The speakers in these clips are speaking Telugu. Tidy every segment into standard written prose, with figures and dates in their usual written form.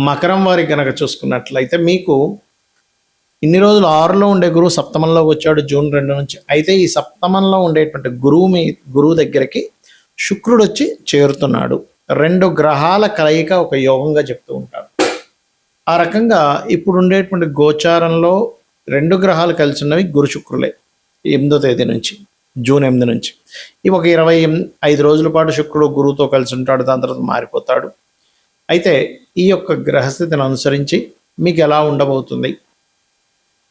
మకరం వారికి కనుక చూసుకున్నట్లయితే మీకు ఇన్ని రోజులు 6లో ఉండే గురువు సప్తమంలోకి వచ్చాడు జూన్ 2 నుంచి. అయితే ఈ సప్తమంలో ఉండేటువంటి గురువు దగ్గరికి శుక్రుడు వచ్చి చేరుతున్నాడు. 2 గ్రహాల కలయిక ఒక యోగంగా చెప్తూ ఉంటారు. ఆ రకంగా ఇప్పుడు ఉండేటువంటి గోచారంలో 2 గ్రహాలు కలిసి ఉన్నవి గురు శుక్రులే. 8వ తేదీ నుంచి జూన్ 8 నుంచి ఈ ఒక 25 రోజుల పాటు శుక్రుడు గురువుతో కలిసి ఉంటాడు. దాని తర్వాత మారిపోతాడు. అయితే ఈ యొక్క గ్రహస్థితిని అనుసరించి మీకు ఎలా ఉండబోతుంది,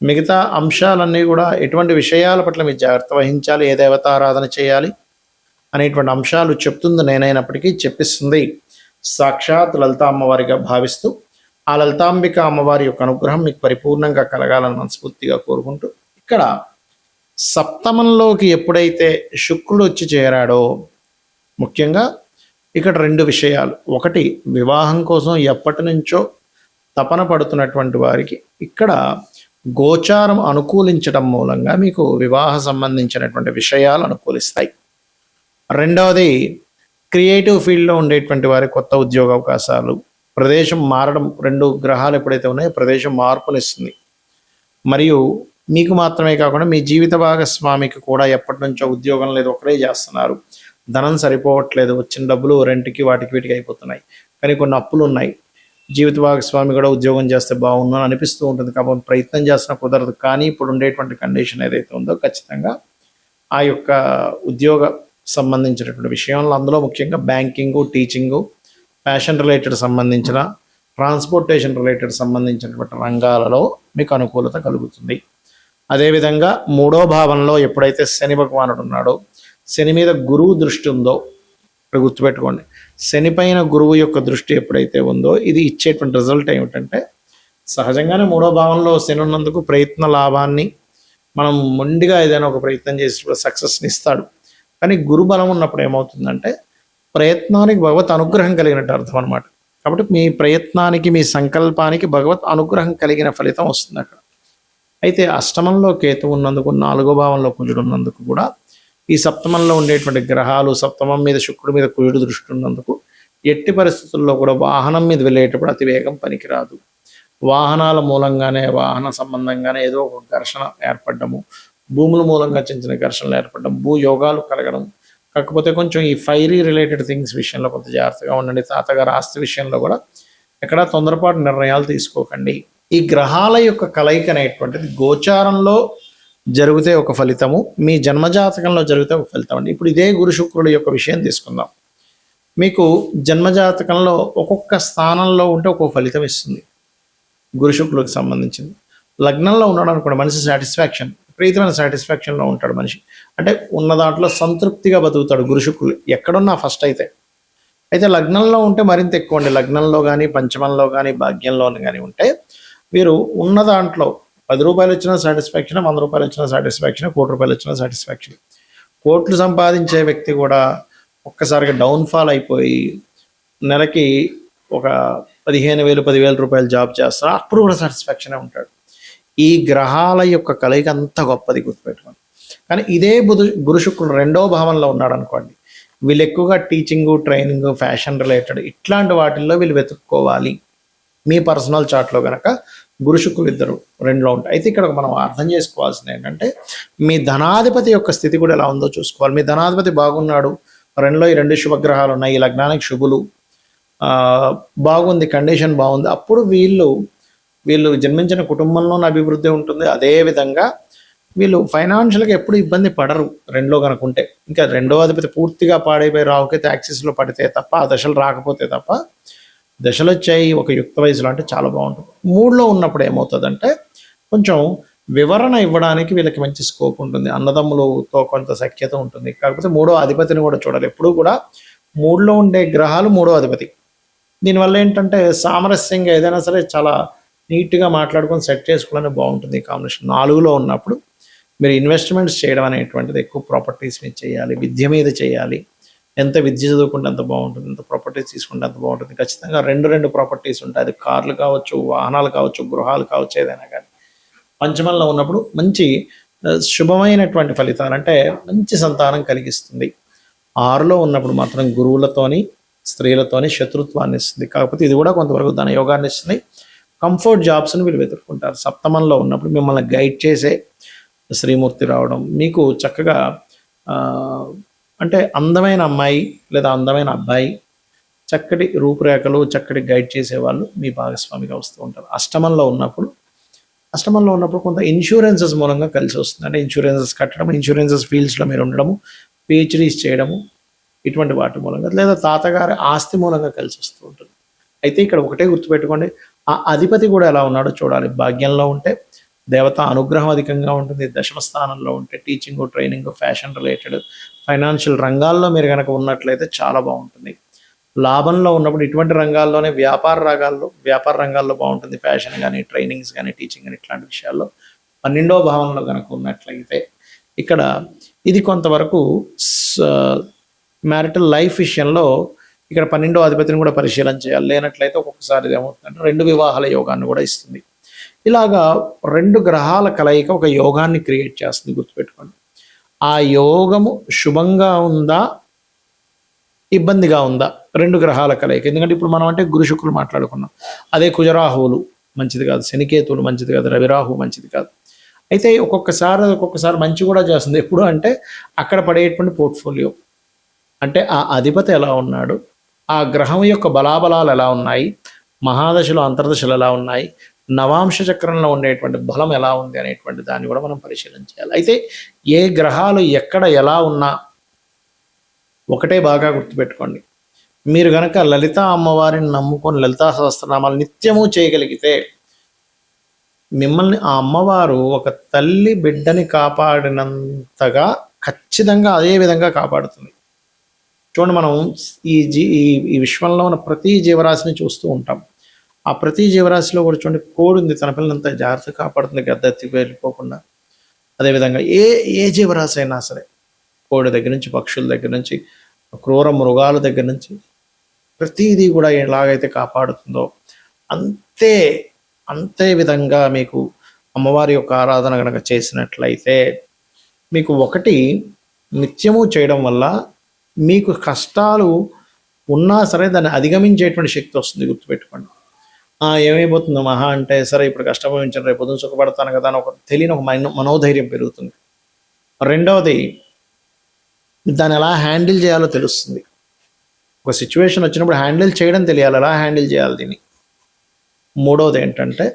మిగతా అంశాలన్నీ కూడా ఎటువంటి విషయాల పట్ల మీరు జాగ్రత్త వహించాలి, ఏ దేవతారాధన చేయాలి అనేటువంటి అంశాలు చెప్తుంది నేనైనప్పటికీ చెప్పిస్తుంది సాక్షాత్ లలిత అమ్మవారిగా భావిస్తూ ఆ లలితాంబిక అమ్మవారి యొక్క అనుగ్రహం మీకు పరిపూర్ణంగా కలగాలని మనస్ఫూర్తిగా కోరుకుంటూ, ఇక్కడ సప్తమంలోకి ఎప్పుడైతే శుక్రుడు వచ్చి చేరాడో ముఖ్యంగా ఇక్కడ 2 విషయాలు. ఒకటి, వివాహం కోసం ఎప్పటి నుంచో తపన పడుతున్నటువంటి వారికి ఇక్కడ గోచారం అనుకూలించడం మూలంగా మీకు వివాహ సంబంధించినటువంటి విషయాలు అనుకూలిస్తాయి. రెండవది, క్రియేటివ్ ఫీల్డ్లో ఉండేటువంటి వారి కొత్త ఉద్యోగ అవకాశాలు, ప్రదేశం మారడం. 2 గ్రహాలు ఎప్పుడైతే ఉన్నాయో ప్రదేశం మార్పునిస్తుంది. మరియు మీకు మాత్రమే కాకుండా మీ జీవిత భాగస్వామికి కూడా ఎప్పటి నుంచో ఉద్యోగం లేదు, ఒకరే చేస్తున్నారు, ధనం సరిపోవట్లేదు, వచ్చిన డబ్బులు రెంట్కి వాటికి వీటికి అయిపోతున్నాయి, కానీ కొన్ని అప్పులు ఉన్నాయి, జీవిత భాగస్వామి కూడా ఉద్యోగం చేస్తే బాగుందని అనిపిస్తూ ఉంటుంది. కాబట్టి ప్రయత్నం చేసినా కుదరదు. కానీ ఇప్పుడు ఉండేటువంటి కండిషన్ ఏదైతే ఉందో ఖచ్చితంగా ఆ యొక్క ఉద్యోగ సంబంధించినటువంటి విషయంలో, అందులో ముఖ్యంగా బ్యాంకింగు, టీచింగు, ఫ్యాషన్ రిలేటెడ్ సంబంధించిన, ట్రాన్స్పోర్టేషన్ రిలేటెడ్ సంబంధించినటువంటి రంగాలలో మీకు అనుకూలత కలుగుతుంది. అదేవిధంగా 3వ భావంలో ఎప్పుడైతే శని భగవానుడు ఉన్నాడో, శని మీద గురువు దృష్టి ఉందో ఇక్కడ గుర్తుపెట్టుకోండి. శని పైన గురువు యొక్క దృష్టి ఎప్పుడైతే ఉందో ఇది ఇచ్చేటువంటి రిజల్ట్ ఏమిటంటే, సహజంగానే 3వ భావంలో శని ఉన్నందుకు ప్రయత్న లాభాన్ని, మనం మొండిగా ఏదైనా ఒక ప్రయత్నం చేసి సక్సెస్ని ఇస్తాడు. కానీ గురు బలం ఉన్నప్పుడు ఏమవుతుందంటే ప్రయత్నానికి భగవత్ అనుగ్రహం కలిగినట్టు అర్థం అనమాట. కాబట్టి మీ ప్రయత్నానికి, మీ సంకల్పానికి భగవత్ అనుగ్రహం కలిగిన ఫలితం వస్తుంది అక్కడ. అయితే అష్టమంలో కేతు ఉన్నందుకు, 4వ భావంలో కుజుడు ఉన్నందుకు కూడా ఈ సప్తమంలో ఉండేటువంటి గ్రహాలు, సప్తమం మీద శుక్రుడి మీద కుజుడు దృష్టి ఉన్నందుకు ఎట్టి పరిస్థితుల్లో కూడా వాహనం మీద వెళ్ళేటప్పుడు అతి వేగం పనికిరాదు. వాహనాల మూలంగానే, వాహన సంబంధంగానే ఏదో ఒక ఘర్షణ ఏర్పడము, భూముల మూలంగా చిన్న చిన్న ఘర్షణలు ఏర్పడడం, భూయోగాలు కలగడం. కాకపోతే కొంచెం ఈ ఫైరీ రిలేటెడ్ థింగ్స్ విషయంలో కొంత జాగ్రత్తగా ఉండండి. తాతగారు ఆస్తి విషయంలో కూడా ఎక్కడా తొందరపాటు నిర్ణయాలు తీసుకోకండి. ఈ గ్రహాల యొక్క కలయిక అనేటువంటిది గోచారంలో జరిగితే ఒక ఫలితము, మీ జన్మజాతకంలో జరిగితే ఒక ఫలితం అండి. ఇప్పుడు ఇదే గురు శుక్రుడు యొక్క విషయం తీసుకుందాం. మీకు జన్మజాతకంలో ఒక్కొక్క స్థానంలో ఉంటే ఒక్కొక్క ఫలితం ఇస్తుంది గురు శుక్రుడికి సంబంధించింది. లగ్నంలో ఉండడానికి కూడా మనిషి సాటిస్ఫాక్షన్, విపరీతమైన సాటిస్ఫాక్షన్లో ఉంటాడు మనిషి. అంటే ఉన్న దాంట్లో సంతృప్తిగా బతుకుతాడు గురు శుక్రుడు ఎక్కడున్నా ఫస్ట్ అయితే లగ్నంలో ఉంటే మరింత ఎక్కువ అండి. లగ్నంలో కానీ, పంచమంలో కానీ, భాగ్యంలో కానీ ఉంటే వీరు ఉన్న దాంట్లో 10 రూపాయలు వచ్చినా సాటిస్ఫాక్షన్, 100 రూపాయలు వచ్చినా సాటిస్ఫాక్షన్, 1 కోటి రూపాయలు వచ్చినా సాటిస్ఫాక్షన్. కోట్లు సంపాదించే వ్యక్తి కూడా ఒక్కసారిగా డౌన్ఫాల్ అయిపోయి నెలకి ఒక 15,000, 10,000 రూపాయలు జాబ్ చేస్తారు, అప్పుడు కూడా సాటిస్ఫాక్షనే ఉంటాడు. ఈ గ్రహాల యొక్క కలయిక అంత గొప్పది, గుర్తుపెట్టుకోండి. కానీ ఇదే గురు శుక్రుడు 2వ భావంలో ఉన్నాడు అనుకోండి, వీళ్ళు ఎక్కువగా టీచింగు, ట్రైనింగ్, ఫ్యాషన్ రిలేటెడ్ ఇట్లాంటి వాటిల్లో వీళ్ళు వెతుక్కోవాలి. మీ పర్సనల్ చార్ట్లో కనుక గురు శుక్రులు ఇద్దరు 2లో ఉంటాయి. అయితే ఇక్కడ మనం అర్థం చేసుకోవాల్సింది ఏంటంటే, మీ ధనాధిపతి యొక్క స్థితి కూడా ఎలా ఉందో చూసుకోవాలి. మీ ధనాధిపతి బాగున్నాడు, 2లో ఈ 2 శుభగ్రహాలు ఉన్నాయి, ఈ లగ్నానికి శుభులు, బాగుంది, కండిషన్ బాగుంది, అప్పుడు వీళ్ళు జన్మించిన కుటుంబంలోనే అభివృద్ధి ఉంటుంది. అదేవిధంగా వీళ్ళు ఫైనాన్షియల్గా ఎప్పుడు ఇబ్బంది పడరు 2లో కనుక ఉంటే. ఇంకా 2వ అధిపతి పూర్తిగా పాడైపోయి రావుకైతే యాక్సిస్లో పడితే తప్ప, ఆ దశలు రాకపోతే తప్ప, దశలు వచ్చాయి ఒక యుక్త వయసులో అంటే చాలా బాగుంటుంది. 3లో ఉన్నప్పుడు ఏమవుతుందంటే కొంచెం వివరణ ఇవ్వడానికి వీళ్ళకి మంచి స్కోప్ ఉంటుంది, అన్నదమ్ములతో కొంత సఖ్యత ఉంటుంది. కాకపోతే 3వ అధిపతిని కూడా చూడాలి. ఎప్పుడు కూడా 3లో ఉండే గ్రహాలు 3వ అధిపతి. దీనివల్ల ఏంటంటే సామరస్యంగా ఏదైనా సరే చాలా నీట్గా మాట్లాడుకొని సెట్ చేసుకోవడానికి బాగుంటుంది ఈ కాంబినేషన్. 4లో ఉన్నప్పుడు మీరు ఇన్వెస్ట్మెంట్స్ చేయడం అనేటువంటిది ఎక్కువ ప్రాపర్టీస్ మీద చేయాలి, విద్య మీద చేయాలి. ఎంత విద్య చదువుకుంటే అంత బాగుంటుంది, ఎంత ప్రాపర్టీస్ తీసుకుంటే అంత బాగుంటుంది. ఖచ్చితంగా 2 ప్రాపర్టీస్ ఉంటాయి. అది కార్లు కావచ్చు, వాహనాలు కావచ్చు, గృహాలు కావచ్చు, ఏదైనా కానీ. పంచమంలో ఉన్నప్పుడు మంచి శుభమైనటువంటి ఫలితాలు, అంటే మంచి సంతానం కలిగిస్తుంది. 6లో ఉన్నప్పుడు మాత్రం గురువులతోని స్త్రీలతోని శత్రుత్వాన్ని ఇస్తుంది. కాకపోతే ఇది కూడా కొంతవరకు ధన యోగాన్ని ఇస్తుంది. కంఫర్ట్ జాబ్స్ని వీళ్ళు వెతుక్కుంటారు. సప్తమంలో ఉన్నప్పుడు మిమ్మల్ని గైడ్ చేసే శ్రీమూర్తి రావడం, మీకు చక్కగా అంటే అందమైన అమ్మాయి లేదా అందమైన అబ్బాయి, చక్కటి రూపురేఖలు, చక్కటి గైడ్ చేసేవాళ్ళు మీ భాగస్వామిగా వస్తూ ఉంటారు. అష్టమంలో ఉన్నప్పుడు కొంత ఇన్సూరెన్సెస్ మూలంగా కలిసి వస్తుంది. అంటే ఇన్సూరెన్సెస్ కట్టడం, ఇన్సూరెన్సెస్ ఫీల్డ్స్లో మీరు ఉండడము, పిహెచ్డీస్ చేయడము, ఇటువంటి వాటి మూలంగా, లేదా తాతగారి ఆస్తి మూలంగా కలిసి వస్తూ ఉంటుంది. అయితే ఇక్కడ ఒకటే గుర్తుపెట్టుకోండి, ఆ అధిపతి కూడా ఎలా ఉన్నాడో చూడాలి. భాగ్యంలో ఉంటే దేవత అనుగ్రహం అధికంగా ఉంటుంది. దశమ స్థానంలో ఉంటే teaching, training, fashion related, financial రంగాల్లో మీరు కనుక ఉన్నట్లయితే చాలా బాగుంటుంది. లాభంలో ఉన్నప్పుడు ఇటువంటి రంగాల్లోనే వ్యాపార రంగాల్లో బాగుంటుంది. ఫ్యాషన్ కానీ, ట్రైనింగ్స్ కానీ, టీచింగ్ కానీ, ఇట్లాంటి విషయాల్లో 12వ భావంలో కనుక ఉన్నట్లయితే ఇక్కడ ఇది కొంతవరకు మ్యారిటల్ లైఫ్ విషయంలో ఇక్కడ 12వ అధిపతిని కూడా పరిశీలన చేయాలి. లేనట్లయితే ఒక్కొక్కసారి ఇది ఏమవుతుందంటే 2 వివాహాల యోగాన్ని కూడా ఇస్తుంది. ఇలాగా 2 గ్రహాల కలయిక ఒక యోగాన్ని క్రియేట్ చేస్తుంది. గుర్తుపెట్టుకోండి, ఆ యోగము శుభంగా ఉందా, ఇబ్బందిగా ఉందా, 2 గ్రహాల కలయిక. ఎందుకంటే ఇప్పుడు మనం అంటే గురు శుక్రులు మాట్లాడుకున్నాం. అదే కుజరాహువులు మంచిది కాదు, శనికేతువులు మంచిది కాదు, రవిరాహు మంచిది కాదు. అయితే ఒక్కొక్కసారి మంచి కూడా చేస్తుంది. ఎప్పుడు అంటే అక్కడ పడేటువంటి పోర్ట్ఫోలియో, అంటే ఆ అధిపతి ఎలా ఉన్నాడు, ఆ గ్రహం యొక్క బలాబలాలు ఎలా ఉన్నాయి, మహాదశలు అంతర్దశలు ఎలా ఉన్నాయి, నవాంశ చక్రంలో ఉండేటువంటి బలం ఎలా ఉంది అనేటువంటి దాన్ని కూడా మనం పరిశీలన చేయాలి. అయితే ఏ గ్రహాలు ఎక్కడ ఎలా ఉన్నా ఒకటే బాగా గుర్తుపెట్టుకోండి, మీరు కనుక లలితా అమ్మవారిని నమ్ముకొని లలితా సహస్రనామాలు నిత్యము చేయగలిగితే మిమ్మల్ని ఆ అమ్మవారు ఒక తల్లి బిడ్డని కాపాడినంతగా ఖచ్చితంగా అదే విధంగా కాపాడుతుంది. చూడండి, మనం ఈ విశ్వంలో ఉన్న ప్రతి జీవరాశిని చూస్తూ ఉంటాం. ఆ ప్రతి జీవరాశిలో కూడా చూడండి, కోడి ఉంది, తన పిల్లలంతా జాగ్రత్తగా కాపాడుతుంది, గద్దెత్తి వెళ్ళిపోకుండా. అదేవిధంగా ఏ జీవరాశి అయినా సరే, కోడి దగ్గర నుంచి, పక్షుల దగ్గర నుంచి, క్రూర మృగాల దగ్గర నుంచి ప్రతిదీ కూడా ఎలాగైతే కాపాడుతుందో అంతే విధంగా మీకు అమ్మవారి యొక్క ఆరాధన కనుక చేసినట్లయితే మీకు ఒకటి నిత్యము చేయడం వల్ల మీకు కష్టాలు ఉన్నా సరే దాన్ని అధిగమించేటువంటి శక్తి వస్తుంది. గుర్తుపెట్టుకోండి. ఏమైపోతుందో మహా అంటే సరే ఇప్పుడు కష్టపడించాను, రేపు పొద్దున సుఖపడతాను కదా అని ఒక తెలియని ఒక మనోధైర్యం పెరుగుతుంది. రెండవది, దాన్ని ఎలా హ్యాండిల్ చేయాలో తెలుస్తుంది. ఒక సిచ్యువేషన్ వచ్చినప్పుడు హ్యాండిల్ చేయడం తెలియాలి, ఎలా హ్యాండిల్ చేయాలి దీన్ని. మూడవది ఏంటంటే,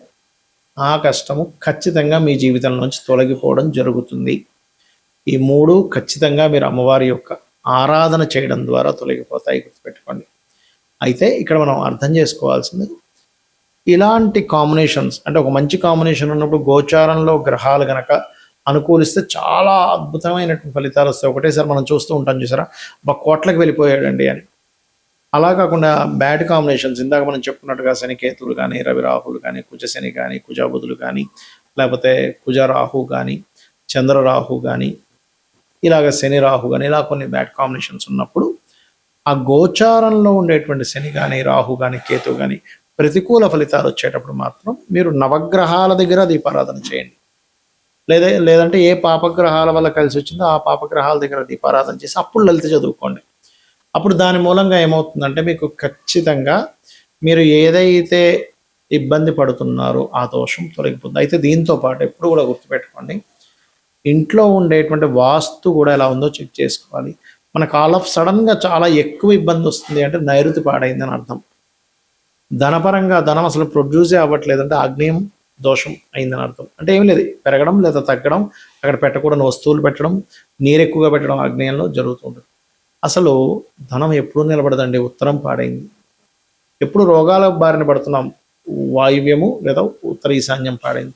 ఆ కష్టము ఖచ్చితంగా మీ జీవితంలోంచి తొలగిపోవడం జరుగుతుంది. ఈ 3 ఖచ్చితంగా మీరు అమ్మవారి యొక్క ఆరాధన చేయడం ద్వారా తొలగిపోతాయి. గుర్తుపెట్టుకోండి. అయితే ఇక్కడ మనం అర్థం చేసుకోవాల్సింది, ఇలాంటి కాంబినేషన్స్ అంటే ఒక మంచి కాంబినేషన్ ఉన్నప్పుడు గోచారంలో గ్రహాలు గనక అనుకూలిస్తే చాలా అద్భుతమైనటువంటి ఫలితాలు వస్తాయి. ఒకటేసారి మనం చూస్తూ ఉంటాం, చూసారా, కోట్లకు వెళ్ళిపోయాడండి అని. అలా కాకుండా బ్యాడ్ కాంబినేషన్స్, ఇందాక మనం చెప్పుకున్నట్టుగా శనికేతువులు కానీ, రవిరాహులు కానీ, కుజశని కానీ, కుజబుధులు కానీ, లేకపోతే కుజరాహు కానీ, చంద్రరాహు కానీ, ఇలాగ శని రాహు కానీ, ఇలా కొన్ని బ్యాడ్ కాంబినేషన్స్ ఉన్నప్పుడు ఆ గోచారంలో ఉండేటువంటి శని కానీ, రాహు కానీ, కేతు కానీ ప్రతికూల ఫలితాలు వచ్చేటప్పుడు మాత్రం మీరు నవగ్రహాల దగ్గర దీపారాధన చేయండి. లేదంటే ఏ పాపగ్రహాల వల్ల కలిసి వచ్చిందో ఆ పాపగ్రహాల దగ్గర దీపారాధన చేసి అప్పుడు లలిత చదువుకోండి. అప్పుడు దాని మూలంగా ఏమవుతుందంటే మీకు ఖచ్చితంగా మీరు ఏదైతే ఇబ్బంది పడుతున్నారో ఆ దోషం తొలగిపోతుంది. అయితే దీంతో పాటు ఎప్పుడు కూడా గుర్తుపెట్టుకోండి, ఇంట్లో ఉండేటువంటి వాస్తు కూడా ఎలా ఉందో చెక్ చేసుకోవాలి. మనకు ఆల్ ఆఫ్ సడన్గా చాలా ఎక్కువ ఇబ్బంది వస్తుంది అంటే నైరుతి పాడైందని అర్థం. ధనపరంగా ధనం అసలు ప్రొడ్యూసే అవ్వట్లేదు అంటే ఆగ్నేయం దోషం అయిందని అర్థం. అంటే ఏం లేదు, పెరగడం లేదా తగ్గడం, అక్కడ పెట్టకూడని వస్తువులు పెట్టడం, నీరు ఎక్కువగా పెట్టడం ఆగ్నేయంలో జరుగుతుంటుంది. అసలు ధనం ఎప్పుడూ నిలబడదండి. ఉత్తరం పాడైంది. ఎప్పుడు రోగాల బారిన పడుతున్నాం, వాయువ్యము లేదా ఉత్తర ఈశాన్యం పాడైంది,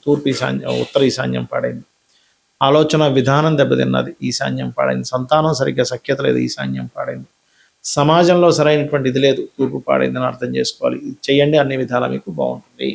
ఉత్తర ఈశాన్యం పాడైంది. ఆలోచన విధానం దెబ్బతిన్నది, ఈశాన్యం పాడైంది. సంతానం సరిగ్గా సఖ్యత లేదు, ఈశాన్యం పాడైంది. సమాజంలో సరైనటువంటి ఇది లేదు, తూర్పు పాడైందని అర్థం చేసుకోవాలి. ఇది చేయండి, అన్ని విధాలా మీకు బాగుంటుంది.